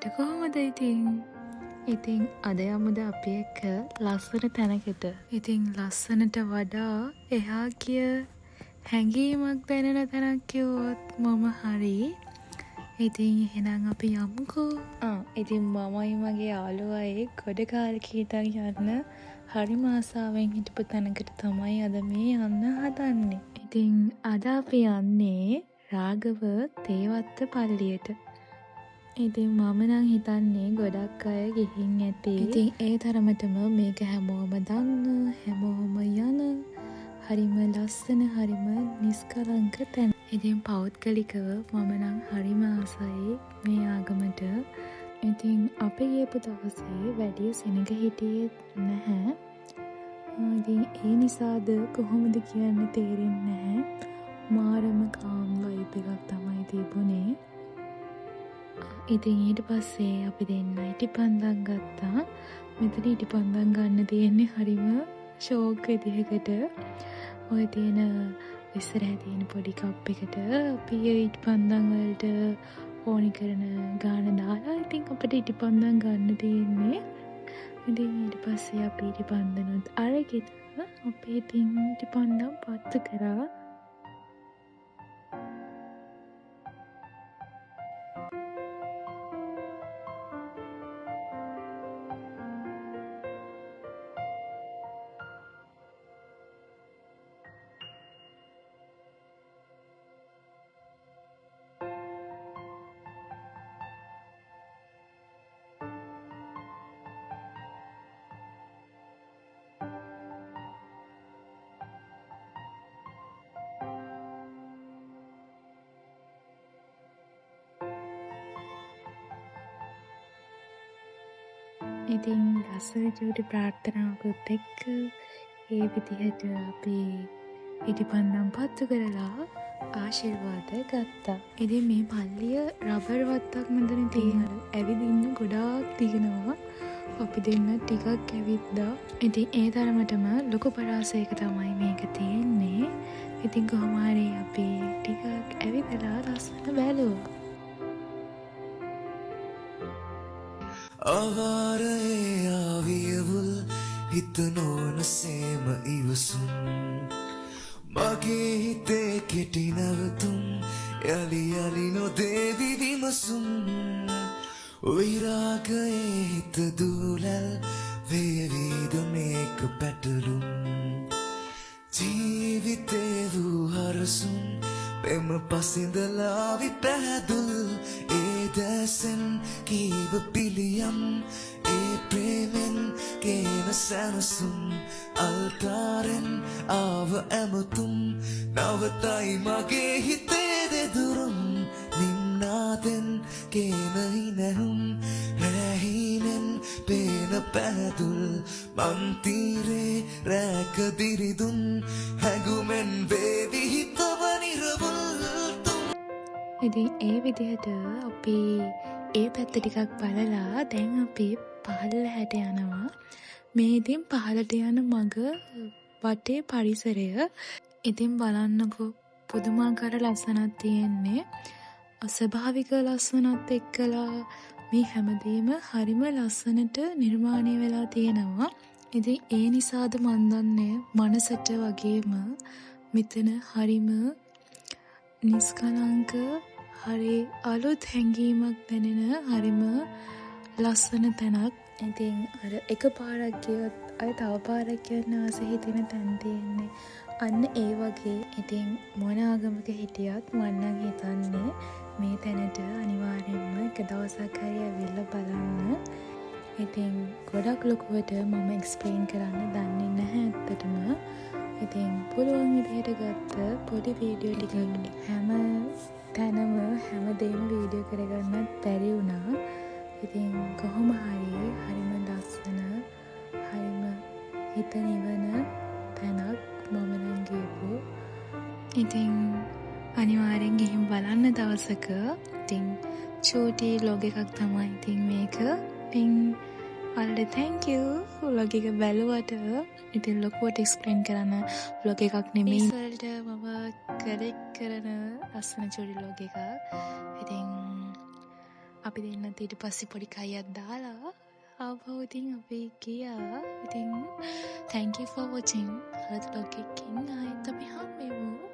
වැඩ කොහොමද ඉතින්? ඉතින් අද යමුද අපි එක්ක ලස්සන තැනකට. ඉතින් ලස්සනට වඩා එහා කිය හැඟීමක් දැනෙන තැනක් කිව්වොත් මම හරි. ඉතින් එහෙනම් අපි යමුකෝ. ඉතින් මමයි මගේ යාළුවයි ගොඩ කාලෙක ඉඳන් යන්න හරිම ආසාවෙන් හිටපු තැනකට තමයි අද මේ යන්න හදන්නේ. ඉතින් අද අපි යන්නේ රාගව තේවත්ත පල්ලියට. ඉතින් මම නම් හිතන්නේ ගොඩක් අය ගිහින් ඇති. ඉතින් ඒ තරමටම මේක හැමෝම දන්න, හැමෝම යන, හරිම ලස්සන, හරිම නිස්කලංක තැන. ඉතින් පෞද්ගලිකව මම නම් හරිම ආසයි මේ ආගමට. ඉතින් අපි ගියපු දවසේ වැඩි සෙනග හිටියේ නැහැ. ඉතින් ඒ නිසාද කොහොමද කියන්න තේරෙන්නේ නැහැ. මාරම කාම් වයිබ් එකක් තමයි තිබුණේ. ඉතින් ඊට පස්සේ අපි දෙන්න ඉටිපන්දම් ගත්තා. මෙතන ඉටිපන්දම් ගන්න තියෙන්නේ හරිම ෂෝක් විදිහකට. ඔය තියෙන ඉස්සරහ තියෙන පොඩි කප් එකට අපි ඉටිපන්දම් වලට ඕනි කරන ගාන දාලා ඉතින් අපිට ඉටිපන්දම් ගන්න තියෙන්නේ. ඉතින් ඊට පස්සේ අපි ඉටිපන්දනුත් අරගෙන අපි ඉතින් ඉටිපන්දම් පත්තු කරා. ඉතින් ලස්සන චූටි ප්‍රාර්ථනාවකුත් එක්ක ඒ විදිහට අපි ඉටිපන්දම් පත්තු කරලා ආශිර්වාද ගත්තා. ඉතින් මේ පල්ලිය රබර් වත්තක් මෙතන තියෙනවා. ඇවිදින්න ගොඩාක් තියෙනවා. අපි දෙන්න ටිකක් ඇවිද්දා. ඉතින් ඒ තරමටම ලොකු පරාසයක තමයි මේක තියෙන්නේ. ඉතින් කොහොම හරි අපි ටිකක් ඇවිදලා ලස්සන බැලුවා. අවාරයේ ආවියවුල් හිත නොවන සේම ඉවසුම් මගේ හිතේ කෙටි නැවතුම් යලි යලි නොදේවි විමසුම් විරාගයේ හිත දූලල් වේවිද මේක පැටලුම් ජීවිතේ වූ හරසුම් පෙම පසිඳලාවි පැහැදුල් දැසෙන් කීව පිළියම් ඒ ප්‍රේමෙන් ගේන සැනසුම් අල්තාරෙන් ආව ඇමතුම් නවතයි මගේ හිතේ දෙදුරුම් නින්නාදෙන් ගේනයි නැහුම් රැහිනෙන් පේන පැදුල් මන්තීරේ රැක දිරිදුන් හැඟුමෙන් වේවි හිතව නිරවුල්. ඉතින් ඒ විදිහට අපි ඒ පැත්ත ටිකක් බලලා දැන් අපි පහළට යනවා. මේ ඉතින් පහළට යන මග වටේ පරිසරය ඉතින් බලන්නකෝ පුදුමාකාර ලස්සනක් තියෙන්නේ. අස්වාභාවික ලස්සනත් එක්කලා මේ හැමදේම හරිම ලස්සනට නිර්මාණය වෙලා තියෙනවා. ඉතින් ඒ නිසාද මන් දන්නේ මනසට වගේම මෙතන හරිම නිස්කලංක හරි අලුත් හැඟීමක් දැනෙන හරිම ලස්සන තැනක්. ඉතින් අර එක පාරක් ගියොත් අය තව පාරක් යන්න ආසෙ හිතෙන තැන තියෙන්නේ. අන්න ඒ වගේ. ඉතින් මොන ආගමක හිටියත් මම නම් හිතන්නේ මේ තැනට අනිවාර්යෙන්ම එක දවසක් හරි ඇවිල්ලා බලන්න. ඉතින් ගොඩක් ලොකුවට මම එක්ස්ප්ලেইন කරන්න දන්නේ නැහැ ඇත්තටම. ඉතින් පුළුවන් විදිහට ගත්ත පොඩි වීඩියෝ ටිකක් හැම තැනම හැමදේම වීඩියෝ කරගන්නත් බැරි වුණා. ඉතින් කොහොම හරි හරිම ලස්සන හරිම හිත නිවන තැනක් මම නම් ගියපු. ඉතින් අනිවාර්යෙන් ගිහින් බලන්න දවසක. ඉතින් චූටි ලොග් එකක් තමයි ඉතින් මේක. ඉතින් ඔයාලට thank you vlog එක බැලුවට. ඉතින් ලොකුවට එක්ස්ප්ලেইন කරන්න vlog එකක් නෙමෙයි. වලට මම කලෙක්ට් කරන ලස්සන චූටි vlog එකක්. ඉතින් අපි දෙන්නත් ඊට පස්සේ පොඩි කයියක් දාලා ආපහු ඉතින් අපි ගියා. ඉතින් thank you for watching. අලුත් vlog එකකින් ආයෙත් අපි හම්බෙමු.